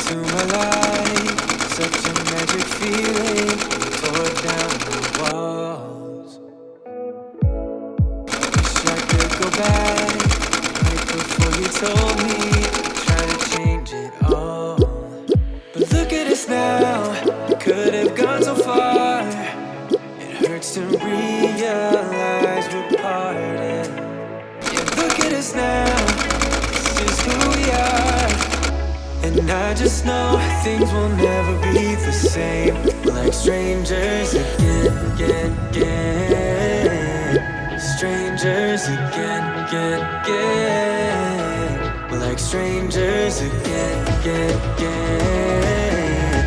into my life. Such a magic feeling. Tore down the walls. Wish I could go back right before you told me. Try to change it all. But look at us now. Could have gone so far. It hurts to realize we're parted. Yeah, look at us now. This is who we are. And I just know things will never be the same. We're like strangers again, again, again. Strangers again, again, again. We're like strangers again, again, again.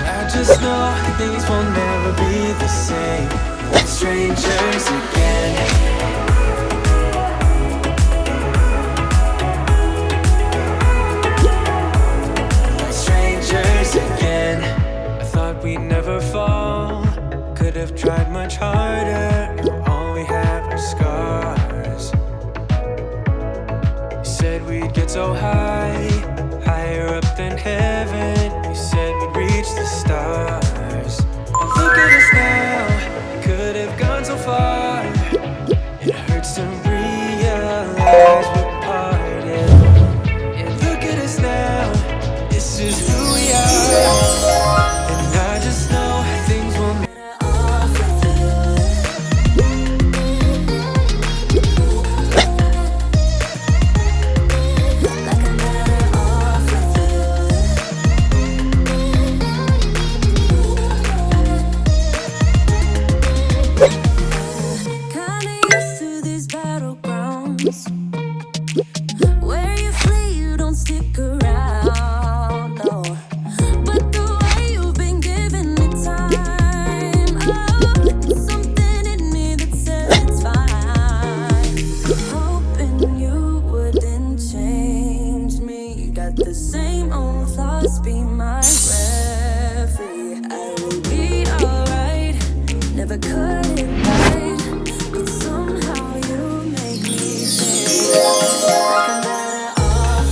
I just know things will never be the same. We're like strangers again. Again, I thought we'd never fall. Could have tried much harder. Now all we have are scars. You said we'd get so high, higher up than heaven. You said we'd reach the stars. And look at us now, could have gone so far. It hurts to realize we're parted. Yeah, look at us now, this is who we are. And I just know things will never. Kinda used to these battlegrounds where you flee, you don't stick around, no. But the way you've been giving me time, oh, it's something in me that says it's fine. Hoping you wouldn't change me. You got the same old thoughts, be my referee. I will be alright, never cut it right, but somehow you make me feel like I'm better off.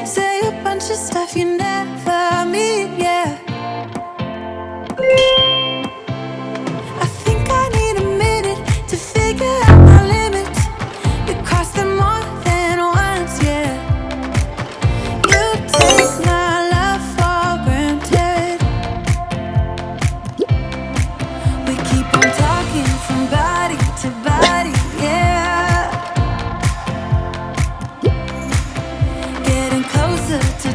Say a bunch of stuff you never mean, yeah. I think I need a minute to figure out my limits. You cross them more than once, yeah. You take my love for granted. We keep on talking from body to body, yeah. Getting closer to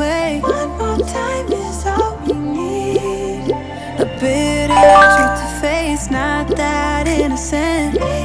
away. One more time is all we need. A bitter truth to face, not that innocent.